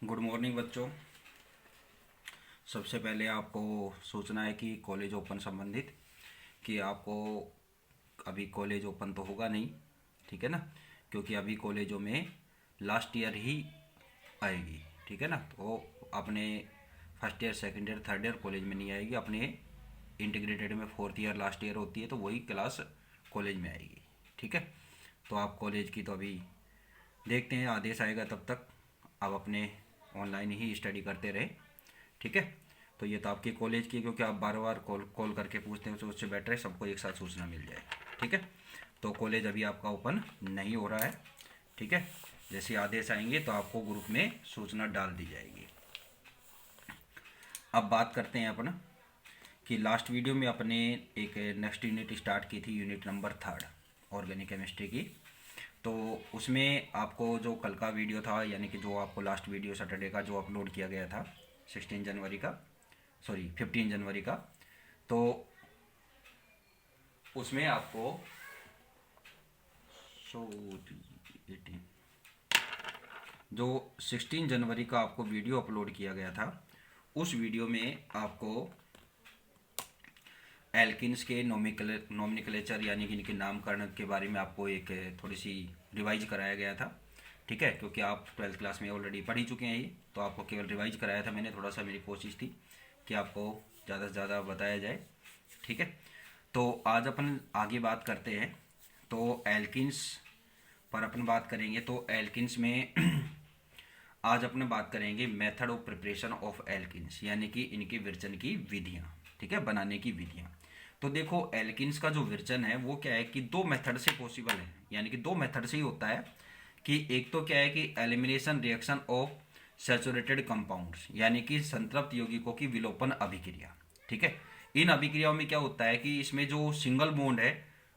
Good morning बच्चों। सबसे पहले आपको सोचना है कि कॉलेज ओपन संबंधित कि आपको अभी कॉलेज ओपन तो होगा नहीं, ठीक है ना, क्योंकि अभी कॉलेजों में लास्ट ईयर ही आएगी, ठीक है ना। तो अपने first year second year third year college में नहीं आएगी, अपने इंटीग्रेटेड में फोर्थ ईयर लास्ट ईयर होती है तो वही क्लास कॉलेज में आएगी, ठीक है। तो आप कॉलेज की तो अभी देखते हैं, आदेश आएगा तब तक आप अपने ऑनलाइन ही स्टडी करते रहे, ठीक है। तो ये तो आपकी कॉलेज की, क्योंकि आप बार बार कॉल कॉल करके पूछते हैं तो उससे बेटर है सबको एक साथ सूचना मिल जाए, ठीक है। तो कॉलेज अभी आपका ओपन नहीं हो रहा है, ठीक है। जैसे आदेश आएंगे तो आपको ग्रुप में सूचना डाल दी जाएगी। अब बात करते हैं अपन कि लास्ट वीडियो में अपने एक नेक्स्ट यूनिट स्टार्ट की थी, यूनिट नंबर 3 ऑर्गेनिक केमिस्ट्री की। तो उसमें आपको जो कल का वीडियो था, यानी कि जो आपको लास्ट वीडियो सैटरडे का जो अपलोड किया गया था 16 जनवरी का, सॉरी 15 जनवरी का, तो उसमें आपको 18 जो 16 जनवरी का आपको वीडियो अपलोड किया गया था, उस वीडियो में आपको एल्किन्स के नोमिनिक्लेचर यानी कि इनके नामकरण के बारे में आपको एक थोड़ी सी रिवाइज कराया गया था, ठीक है। क्योंकि आप 12th क्लास में ऑलरेडी पढ़ ही चुके हैं ये, तो आपको केवल रिवाइज कराया था मैंने, थोड़ा सा मेरी कोशिश थी कि आपको ज़्यादा से ज़्यादा बताया जाए, ठीक है। तो आज अपन आगे बात करते हैं। तो एल्किन्स पर अपन बात करेंगे। तो एल्किन्स में आज अपन बात करेंगे method of preparation of alkenes, यानी कि इनके विरचन की विधियाँ, ठीक है, बनाने की विधियाँ। तो देखो एल्किन्स का जो विरचन है वो क्या है कि दो मेथड से पॉसिबल है, यानी कि दो मेथड से ही होता है। कि एक तो क्या है कि elimination reaction of saturated compounds, यानी कि संतृप्त यौगिकों की विलोपन अभिक्रिया, ठीक है। इन अभिक्रियाओं में क्या होता है कि इसमें जो सिंगल बॉन्ड है,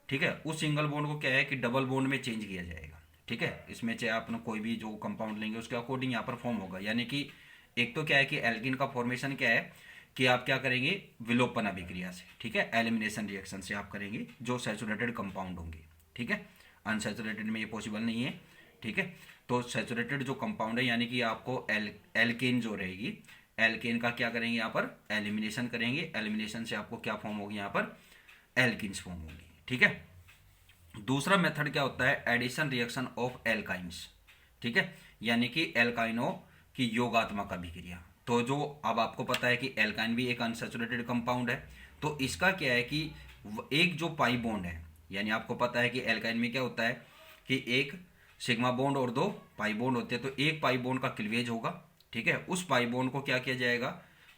ठीक है, उस सिंगल बॉन्ड को क्या है कि डबल बॉन्ड में चेंज किया जाएगा, ठीक है। इसमें चाहे आप कोई भी जो कंपाउंड लेंगे उसके अकॉर्डिंग यहाँ पर फॉर्म होगा। यानी कि एक तो क्या है कि एल्किन का फॉर्मेशन क्या है कि आप क्या करेंगे विलोपन अभिक्रिया से, ठीक है, एलिमिनेशन रिएक्शन से आप करेंगे जो सैचुरेटेड कंपाउंड होंगे, ठीक है। अनसैचुरेटेड में ये पॉसिबल नहीं है, ठीक है। तो सैचुरेटेड जो कंपाउंड है यानी कि आपको एल्केन जो रहेगी, एल्केन का क्या करेंगे यहाँ पर एलिमिनेशन करेंगे, एलिमिनेशन से आपको क्या फॉर्म होगी यहाँ पर एल्किन्स फॉर्म होगी, ठीक है। दूसरा मेथड क्या होता है एडिशन रिएक्शन ऑफ एल्काइंस, ठीक है, यानी कि एल्काइनों की योगात्मक अभिक्रिया। तो जो अब आपको पता है कि एल्काइन भी एक अनसैचुरेटेड कंपाउंड है, तो इसका क्या है कि एक जो पाई बॉन्ड है, यानी आपको पता है कि एल्काइन में क्या होता है कि एक सिग्मा बॉन्ड और दो पाई बॉन्ड होते हैं, तो एक पाई बॉन्ड का क्लीवेज होगा, ठीक है। उस पाई बॉन्ड को क्या किया जाएगा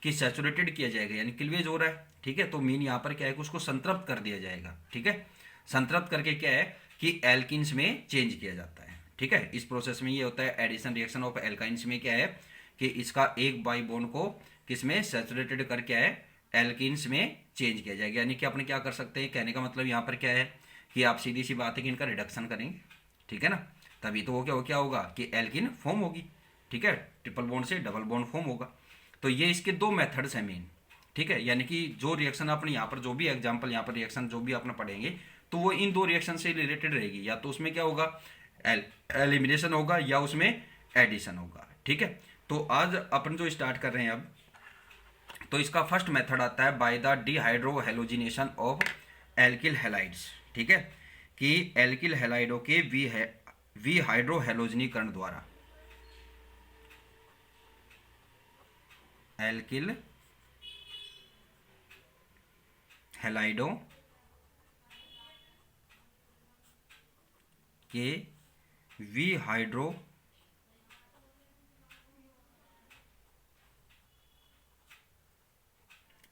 कि सैचुरेटेड किया जाएगा, यानी क्लीवेज हो रहा है, ठीक है। तो मीन यहाँ पर क्या है कि उसको संतृप्त कर दिया जाएगा, ठीक है। संतृप्त करके क्या है कि एल्किन्स में चेंज किया जाता है, ठीक है। इस प्रोसेस में ये होता है एडिशन रिएक्शन ऑफ एल्काइंस में क्या है कि इसका एक बाई बॉन्ड को किसमें सैचुरेटेड करके है एल्किन्स में चेंज किया जाएगा। यानी कि अपने क्या कर सकते हैं, कहने का मतलब यहाँ पर क्या है कि आप सीधी सी बात है कि इनका रिडक्शन करेंगे, ठीक है ना, तभी तो वो क्या होगा कि एल्किन फॉर्म होगी, ठीक है, ट्रिपल बॉन्ड से डबल बॉन्ड फॉर्म होगा। तो ये इसके दो मेथड्स हैं मेन, ठीक है। यानी कि जो रिएक्शन अपने यहाँ पर जो भी एग्जाम्पल यहाँ पर रिएक्शन जो भी अपने पढ़ेंगे तो वो इन दो रिएक्शन से रिलेटेड रहेगी, या तो उसमें क्या होगा एलिमिनेशन होगा या उसमें एडिशन होगा, ठीक है। तो आज अपन जो स्टार्ट कर रहे हैं अब, तो इसका फर्स्ट मेथड आता है by the dehydrohalogenation of alkyl halides, ठीक है, कि एल्किल हैलाइडों के विहाइड्रोहेलोजनीकरण द्वारा एल्किल हैलाइडों के विहाइड्रो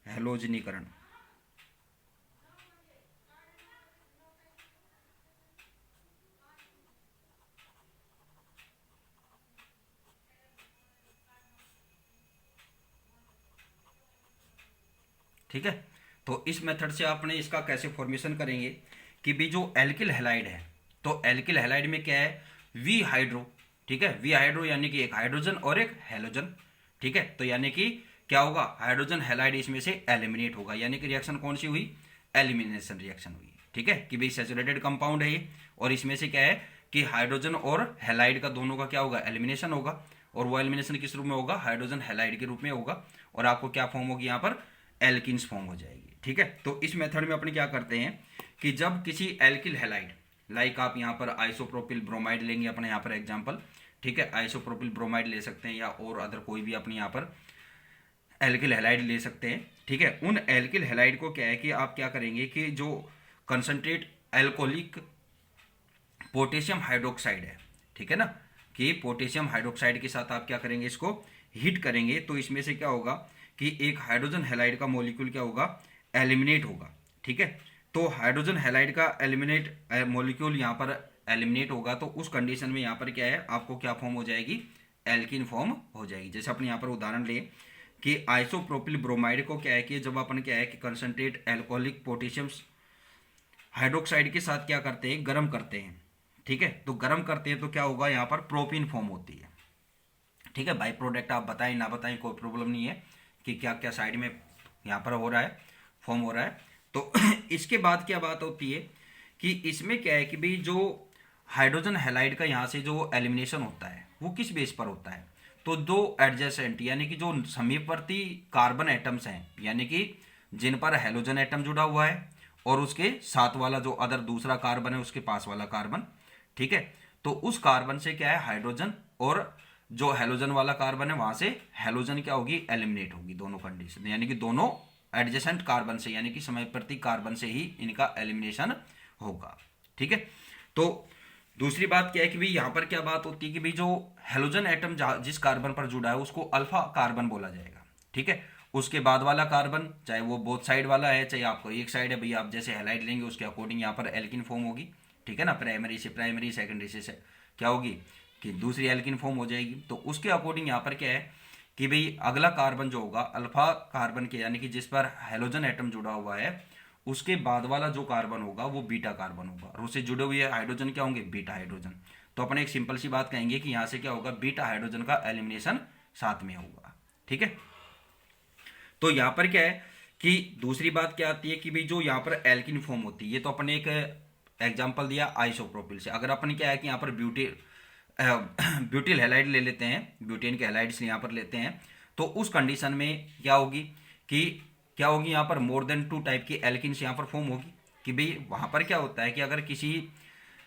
हेलोजनीकरण, ठीक है। तो इस मेथड से आपने इसका कैसे फॉर्मेशन करेंगे कि भी जो एल्किल हैलाइड है, तो एल्किल हैलाइड में क्या है वी हाइड्रो, ठीक है, वी हाइड्रो यानी कि एक हाइड्रोजन और एक हेलोजन, ठीक है। तो यानी कि क्या होगा हाइड्रोजन हैलाइड इसमें से एलिमिनेट होगा, यानी कि रिएक्शन कौन सी हुई एलिमिनेशन रिएक्शन हुई, ठीक है, कि भाई सैचुरेटेड कंपाउंड है ये, और इसमें से क्या है कि हाइड्रोजन और हैलाइड का दोनों का क्या होगा एलिमिनेशन होगा, और वो एलिमिनेशन किस रूप में होगा, हाइड्रोजन हैलाइड के रूप में होगा, और आपको क्या फॉर्म होगी यहाँ पर, एल्किन्स फॉर्म हो जाएगी। ठीक है, तो इस मेथड में अपन क्या करते हैं कि जब किसी एल्किल हैलाइड, लाइक आप यहाँ पर आइसोप्रोपिल ब्रोमाइड लेंगे अपने यहाँ पर एग्जाम्पल, ठीक है, आइसोप्रोपिल ब्रोमाइड ले सकते हैं या और अदर कोई भी अपने यहाँ पर एल्किल हैलाइड ले सकते हैं। ठीक है, उन एल्किल हैलाइड को क्या है कि आप क्या करेंगे कि जो कंसंट्रेट एल्कोहलिक पोटेशियम हाइड्रोक्साइड है, ठीक है ना, कि पोटेशियम हाइड्रोक्साइड के साथ आप क्या करेंगे, इसको हीट करेंगे, तो इसमें से क्या होगा कि एक हाइड्रोजन हैलाइड का मॉलिक्यूल क्या होगा, एलिमिनेट होगा। ठीक है, तो हाइड्रोजन हैलाइड का एलिमिनेट मॉलिक्यूल यहाँ पर एलिमिनेट होगा, तो उस कंडीशन में यहाँ पर क्या है, आपको क्या फॉर्म हो जाएगी, एल्किन फॉर्म हो जाएगी। जैसे अपने यहाँ पर उदाहरण ले कि आइसोप्रोपिल ब्रोमाइड को क्या है कि जब अपन क्या है कि कंसंट्रेट एल्कोहलिक पोटेशियम हाइड्रोक्साइड के साथ क्या करते हैं, गर्म करते हैं। ठीक है, तो गर्म करते हैं तो क्या होगा, यहाँ पर प्रोपीन फॉर्म होती है। ठीक है, बाई प्रोडक्ट आप बताएं ना बताएं कोई प्रॉब्लम नहीं है कि क्या क्या साइड में यहाँ पर हो रहा है, फॉर्म हो रहा है। तो इसके बाद क्या बात होती है कि इसमें क्या है कि भाई जो हाइड्रोजन हैलाइड का यहाँ से जो एलिमिनेशन होता है वो किस बेस पर होता है, तो दो एडजेसेंट यानी कि जो समीपवर्ती कार्बन एटम्स हैं, यानी कि जिन पर हेलोजन एटम जुड़ा हुआ है और उसके साथ वाला जो अदर दूसरा कार्बन है उसके पास वाला कार्बन। ठीक है, तो उस कार्बन से क्या है, हाइड्रोजन, और जो हेलोजन वाला कार्बन है वहां से हेलोजन क्या होगी, एलिमिनेट होगी। दोनों कंडीशन यानी कि दोनों एडजेसेंट कार्बन से यानी कि समीपवर्ती कार्बन से ही इनका एलिमिनेशन होगा। ठीक है, तो दूसरी बात क्या है कि भाई यहाँ पर क्या बात होती है कि भाई जो हेलोजन एटम जिस कार्बन पर जुड़ा है उसको अल्फा कार्बन बोला जाएगा। ठीक है, उसके बाद वाला कार्बन चाहे वो बोथ साइड वाला है चाहे आपको एक साइड है, भैया आप जैसे हैलाइड लेंगे उसके अकॉर्डिंग यहाँ पर एल्किन फॉर्म होगी। ठीक है ना, प्राइमरी से प्राइमरी, सेकेंडरी से क्या होगी कि दूसरी एल्किन फॉर्म हो जाएगी। तो उसके अकॉर्डिंग यहाँ पर क्या है कि भाई अगला कार्बन जो होगा अल्फा कार्बन के यानी कि जिस पर हेलोजन एटम जुड़ा हुआ है उसके बाद वाला जो कार्बन होगा वो बीटा कार्बन होगा, और उससे जुड़े हुए हाइड्रोजन क्या होंगे, बीटा हाइड्रोजन। तो अपन एक सिंपल सी बात कहेंगे कि यहाँ से क्या होगा, बीटा हाइड्रोजन का एलिमिनेशन साथ में होगा। ठीक है, तो यहाँ पर क्या है कि दूसरी बात क्या आती है कि भाई जो यहाँ पर एल्किन फॉर्म होती है, ये तो अपन एक एग्जाम्पल दिया आइसोप्रोपिल से। अगर अपन क्या है कि यहाँ पर ब्यूटिल हैलाइड ले लेते हैं, ब्यूटेन के हैलाइड्स यहाँ पर लेते हैं, तो उस कंडीशन में क्या होगी कि क्या होगी यहाँ पर मोर देन 2 टाइप की एल्किन्स यहाँ पर फॉर्म होगी। कि भाई वहाँ पर क्या होता है कि अगर किसी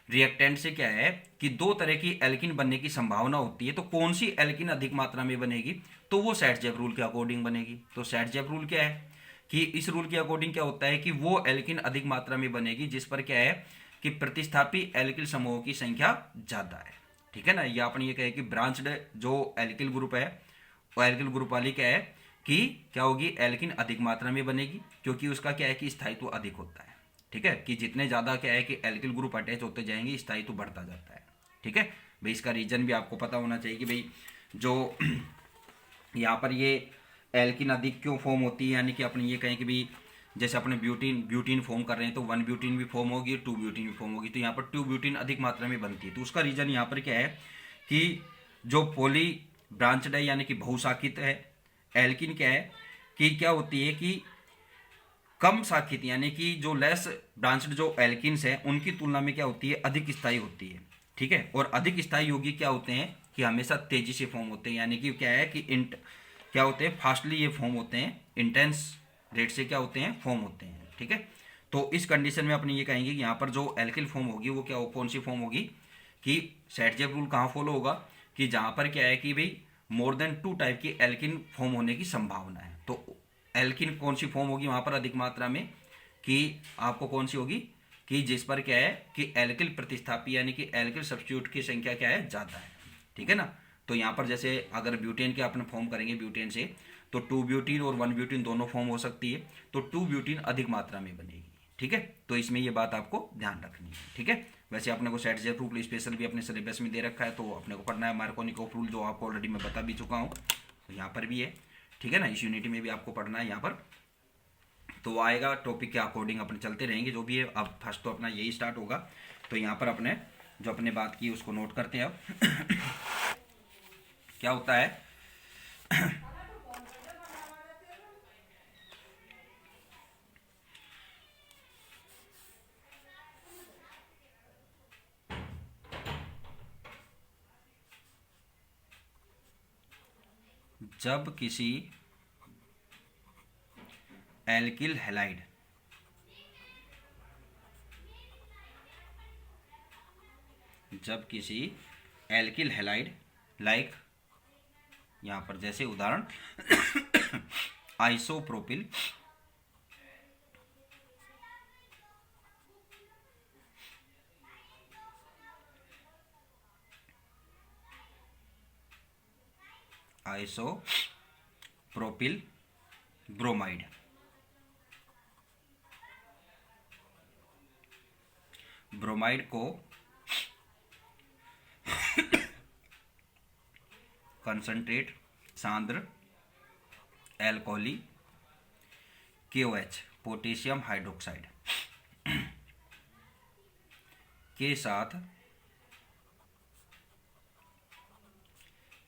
रिएक्टेंट से क्या है कि 2 तरह की एल्किन बनने की संभावना होती है, तो कौन सी एल्किन अधिक मात्रा में बनेगी, तो वो सैट-जेप रूल के अकॉर्डिंग बनेगी। तो सैट-जेप रूल क्या है कि इस रूल के अकॉर्डिंग क्या होता है कि वो एल्किन अधिक मात्रा में बनेगी जिस पर क्या है कि प्रतिस्थापी एल्किल समूहों की संख्या ज़्यादा है। ठीक है ना, या अपन ये कहे कि ब्रांच्ड जो एल्किल ग्रुप है वो एल्किल ग्रुप वाली क्या है कि क्या होगी, एल्किन अधिक मात्रा में बनेगी क्योंकि उसका क्या है कि स्थायित्व अधिक होता है। ठीक है, कि जितने ज़्यादा क्या है कि एल्किल ग्रुप अटैच होते जाएंगे स्थायित्व बढ़ता जाता है। ठीक है भाई, इसका रीजन भी आपको पता होना चाहिए कि भाई जो यहाँ पर ये एल्किन अधिक क्यों फॉर्म होती है, यानी कि अपन ये कहें कि भाई जैसे अपने ब्यूटीन फॉर्म कर रहे हैं तो 1 ब्यूटीन भी फॉर्म होगी, 2 ब्यूटीन भी फॉर्म होगी, तो यहाँ पर 2 ब्यूटीन अधिक मात्रा में बनती है। तो उसका रीजन यहाँ पर क्या है कि जो पॉली ब्रांचड है यानी कि बहुशाखित है एल्किन क्या है कि क्या होती है कि कम शाखित यानी कि जो लेस ब्रांच्ड जो एल्किन्स हैं उनकी तुलना में क्या होती है, अधिक स्थायी होती है। ठीक है, और अधिक स्थायी यौगिक क्या होते हैं कि हमेशा तेजी से फॉर्म होते हैं, यानी कि क्या है कि क्या होते हैं, फास्टली ये फॉर्म होते हैं, इंटेंस रेट से क्या होते हैं, फॉर्म होते हैं। ठीक है, तो इस कंडीशन में अपन ये कहेंगे कि यहाँ पर जो एल्किल फॉर्म होगी वो क्या कौन सी फॉर्म होगी कि सैट-जेप रूल कहाँ फॉलो होगा कि जहाँ पर क्या है कि भाई मोर देन 2 टाइप की एल्किन फॉर्म होने की संभावना है। तो एल्किन कौन सी फॉर्म होगी वहाँ पर अधिक मात्रा में कि आपको कौन सी होगी कि जिस पर क्या है कि एल्किल प्रतिस्थापी यानी कि एल्किल सब्स्टिट्यूट की संख्या क्या है, ज़्यादा है। ठीक है ना, तो यहाँ पर जैसे अगर ब्यूटेन के अपन फॉर्म करेंगे ब्यूटेन से तो 2 ब्यूटीन और 1 ब्यूटीन दोनों फॉर्म हो सकती है, तो 2 ब्यूटीन अधिक मात्रा में बनेगी। ठीक है, तो इसमें ये बात आपको ध्यान रखनी है। ठीक है, वैसे अपने को सैट-जेप रूल स्पेशल भी अपने सिलेबस में दे रखा है, तो अपने को पढ़ना है। मार्कोनिकोव रूल जो आपको ऑलरेडी मैं बता भी चुका हूँ, तो यहाँ पर भी है। ठीक है ना, इस यूनिटी में भी आपको पढ़ना है यहाँ पर, तो आएगा टॉपिक के अकॉर्डिंग अपन चलते रहेंगे जो भी है। अब फर्स्ट तो अपना यही स्टार्ट होगा, तो यहाँ पर अपने जो अपने बात की उसको नोट करते हैं। अब क्या होता है जब किसी एल्किल हैलाइड लाइक यहाँ पर जैसे उदाहरण आइसोप्रोपिल ब्रोमाइड, ब्रोमाइड को कंसंट्रेट सांद्र एल्कोहली KOH पोटेशियम हाइड्रोक्साइड के साथ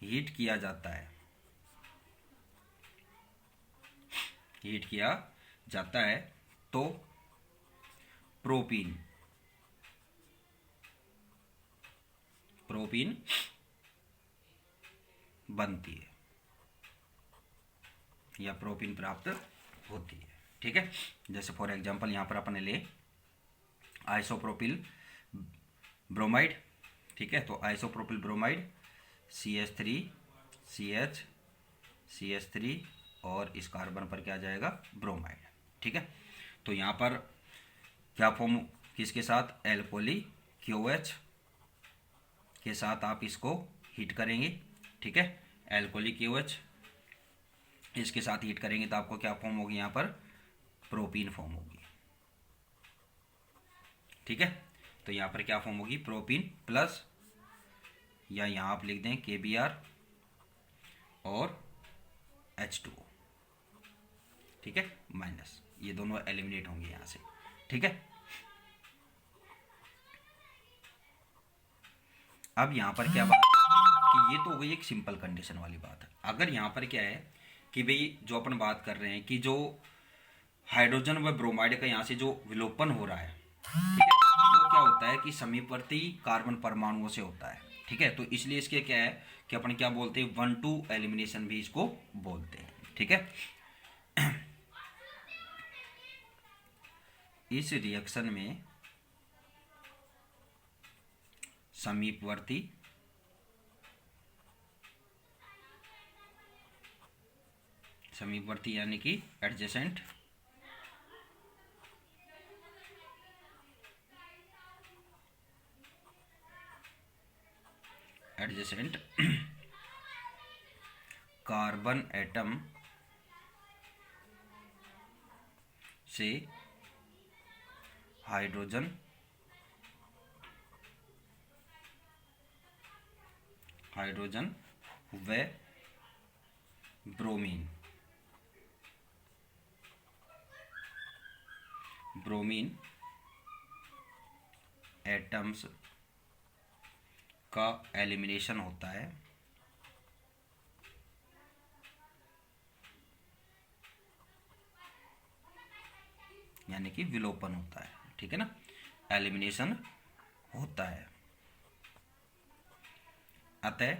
हीट किया जाता है, तो प्रोपीन बनती है या प्रोपीन प्राप्त होती है। ठीक है, जैसे फॉर एग्जांपल यहाँ पर अपने ले आइसोप्रोपिल ब्रोमाइड। ठीक है, तो आइसोप्रोपिल ब्रोमाइड CH3 CH3 और इस कार्बन पर क्या आ जाएगा, ब्रोमाइड। ठीक है, तो यहाँ पर क्या फॉर्म किसके साथ, एल्कोहली KOH के साथ आप इसको हीट करेंगे। ठीक है, एल्कोहली KOH इसके साथ हीट करेंगे तो आपको क्या फॉर्म होगी, यहाँ पर प्रोपीन फॉर्म होगी। ठीक है, तो यहाँ पर क्या फॉर्म होगी, प्रोपीन प्लस, या यहाँ आप लिख दें KBr और H2O। ठीक है, माइनस, ये दोनों एलिमिनेट होंगे यहाँ से। ठीक है, अब यहाँ पर क्या बात कि ये तो हो गई एक सिंपल कंडीशन वाली बात है। अगर यहाँ पर क्या है कि भाई जो अपन बात कर रहे हैं कि जो हाइड्रोजन व ब्रोमाइड का यहाँ से जो विलोपन हो रहा है, ठीक है, वो क्या होता है कि समीपवर्ती कार्बन परमाणुओं से होता है। ठीक है, तो इसलिए इसके क्या है कि अपन क्या बोलते हैं, 1-2 एलिमिनेशन भी इसको बोलते हैं। ठीक है, इस रिएक्शन में समीपवर्ती यानी कि एडजेसेंट कार्बन एटम से हाइड्रोजन व ब्रोमीन एटम्स का एलिमिनेशन होता है, यानी कि विलोपन होता है। ठीक है ना, एलिमिनेशन होता है। अतः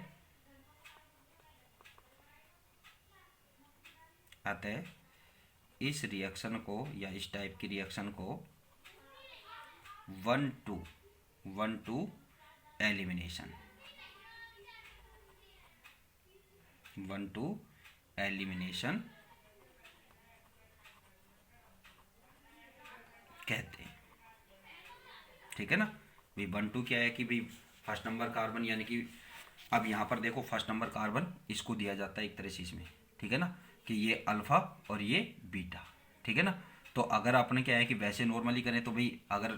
इस रिएक्शन को या इस टाइप की रिएक्शन को 1-2 एलिमिनेशन कहते हैं। ठीक है ना, भाई 1-2 क्या है कि भाई फर्स्ट नंबर कार्बन, यानी कि अब यहाँ पर देखो फर्स्ट नंबर कार्बन इसको दिया जाता है एक तरह से इसमें। ठीक है ना, कि ये अल्फा और ये बीटा। ठीक है ना, तो अगर आपने क्या है कि वैसे नॉर्मली करें तो भाई अगर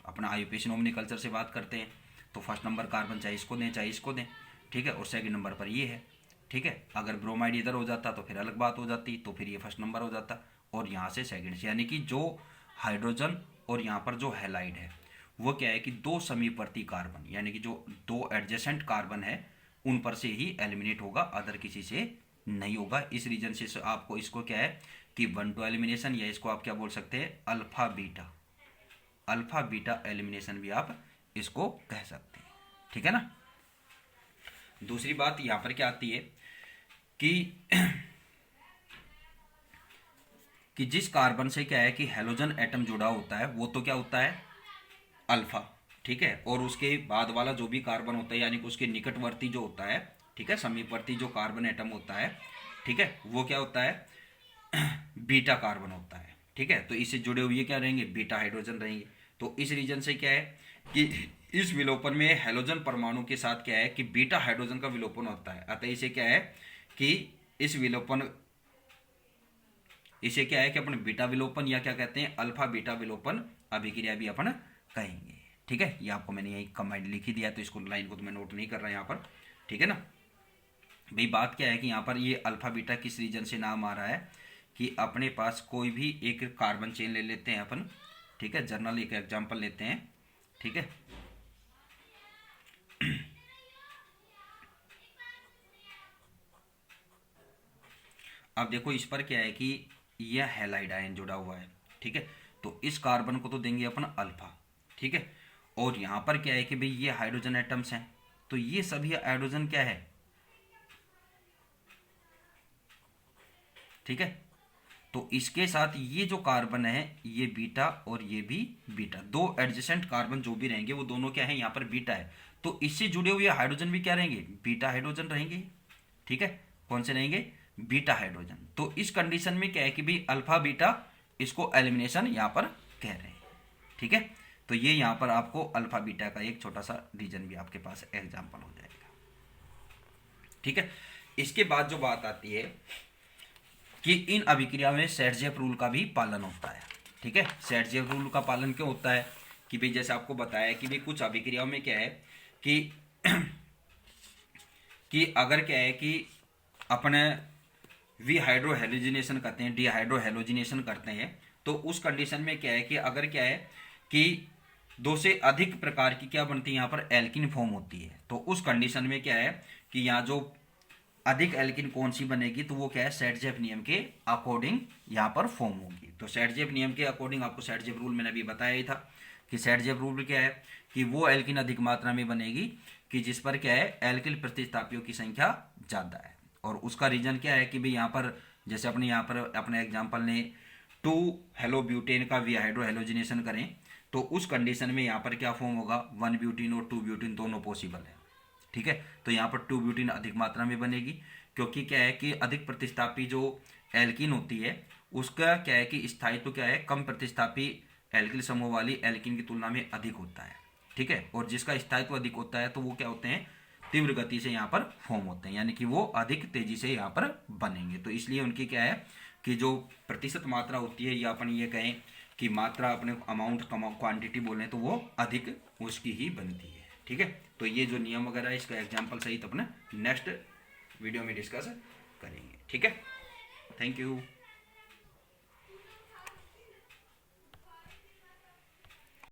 अपना आयुपेश नोमेनक्लेचर से बात करते हैं तो फर्स्ट नंबर कार्बन चाहे इसको दें चाहे इसको दें। ठीक है, और सेकंड नंबर पर ये है। ठीक है, अगर ब्रोमाइड इधर हो जाता तो फिर अलग बात हो जाती, तो फिर ये फर्स्ट नंबर हो जाता और यहाँ से सेकंड से, यानी कि जो हाइड्रोजन और यहाँ पर जो हैलाइड है वो क्या है कि दो समीपवर्ती कार्बन, यानी कि जो दो एडजेसेंट कार्बन है उन पर से ही एलिमिनेट होगा, अदर किसी से नहीं होगा। इस रीजन से आपको इसको क्या है कि 1-2 एलिमिनेशन, या इसको आप क्या बोल सकते हैं, अल्फा बीटा एलिमिनेशन भी आप इसको कह सकते हैं। ठीक है ना, दूसरी बात यहाँ पर क्या आती है कि कि जिस कार्बन से क्या है कि हेलोजन एटम जुड़ा होता है वो तो क्या होता है अल्फा, ठीक है। और उसके बाद वाला जो भी कार्बन होता है यानी कि उसके निकटवर्ती जो होता है, ठीक है, समीपवर्ती जो कार्बन एटम होता है, ठीक है, वो क्या होता है बीटा कार्बन होता है, ठीक है। तो इससे जुड़े हुए क्या रहेंगे बीटा हाइड्रोजन रहेंगे। तो इस रीजन से क्या है कि इस विलोपन में हेलोजन परमाणु के साथ क्या है कि बीटा हाइड्रोजन का विलोपन होता है। अतः इसे क्या है कि इस विलोपन इसे क्या है कि अपन बीटा विलोपन या क्या कहते हैं अल्फा बीटा विलोपन अभिक्रिया भी अपन कहेंगे, ठीक है। ये आपको मैंने यही कमेंट लिख ही दिया तो इसको लाइन को तो मैं नोट नहीं कर रहा यहाँ पर, ठीक है ना। भाई बात क्या है कि यहाँ पर ये अल्फा बीटा किस रीजन से नाम आ रहा है कि अपने पास कोई भी एक कार्बन चेन ले लेते हैं अपन, ठीक है, जनरल एक एग्जांपल लेते हैं, ठीक है। अब देखो इस पर क्या है कि यह हैलाइड आयन जुड़ा हुआ है, ठीक है। तो इस कार्बन को तो देंगे अपन अल्फा, ठीक है। और यहां पर क्या है कि भाई ये हाइड्रोजन एटम्स हैं, तो ये सभी हाइड्रोजन क्या है, ठीक है। तो इसके साथ ये जो कार्बन है ये बीटा और ये भी बीटा, दो एडजेसेंट कार्बन जो भी रहेंगे वो दोनों क्या है यहाँ पर बीटा है। तो इससे जुड़े हुए हाइड्रोजन भी क्या रहेंगे बीटा हाइड्रोजन रहेंगे, ठीक है। कौन से रहेंगे बीटा हाइड्रोजन। तो इस कंडीशन में क्या है कि भाई अल्फा बीटा इसको एलिमिनेशन यहाँ पर कह रहे हैं, ठीक है। तो ये यहाँ पर आपको अल्फा बीटा का एक छोटा सा रीजन भी आपके पास एग्जाम्पल हो जाएगा, ठीक है। इसके बाद जो बात आती है कि इन अभिक्रिया में सेटजेफ रूल का भी पालन होता है, ठीक है। सेटजेफ रूल का पालन क्यों होता है कि भाई जैसे आपको बताया कि भाई कुछ अभिक्रियाओं में क्या है कि कि अगर क्या है कि अपने हाइड्रो हेलोजिनेशन करते हैं, हाइड्रो हेलोजिनेशन करते हैं, तो उस कंडीशन में क्या है कि अगर क्या है कि दो से अधिक प्रकार की क्या बनती है यहाँ पर एल्किन फॉर्म होती है। तो उस कंडीशन में क्या है कि यहाँ जो अधिक एल्किन कौन सी बनेगी तो वो क्या है सेटजेफ नियम के अकॉर्डिंग यहाँ पर फॉर्म होगी। तो सेटजेफ नियम के अकॉर्डिंग आपको सेटजेफ रूल मैंने अभी बताया ही था कि सेटजेफ रूल क्या है कि वो एल्किन अधिक मात्रा में बनेगी कि जिस पर क्या है एल्किल प्रतिस्थापियों की संख्या ज़्यादा है। और उसका रीजन क्या है कि भाई यहाँ पर जैसे अपने यहाँ पर अपने एग्जाम्पल ने 2 हेलो ब्यूटेन का हाइड्रो हेलोजिनेशन करें तो उस कंडीशन में यहाँ पर क्या फॉर्म होगा 1 ब्यूटीन और 2 ब्यूटीन दोनों पॉसिबल है, ठीक है। तो यहाँ पर 2 ब्यूटीन अधिक मात्रा में बनेगी क्योंकि क्या है कि अधिक प्रतिस्थापी जो एल्किन होती है उसका क्या है कि स्थायित्व क्या है कम प्रतिस्थापी एल्किल समूह वाली एल्किन की तुलना में अधिक होता है, ठीक है। और जिसका स्थायित्व अधिक होता है तो वो क्या होते हैं तीव्र गति से यहाँ पर फॉर्म होते हैं यानी कि वो अधिक तेजी से यहाँ पर बनेंगे। तो इसलिए उनकी क्या है कि जो प्रतिशत मात्रा होती है या अपन ये कहें कि मात्रा अपने अमाउंट क्वांटिटी बोलें तो वो अधिक उसकी ही बनती है, ठीक है। तो ये जो नियम वगैरह है इसका एग्जाम्पल सहित अपने नेक्स्ट वीडियो में डिस्कस करेंगे, ठीक है। Thank you.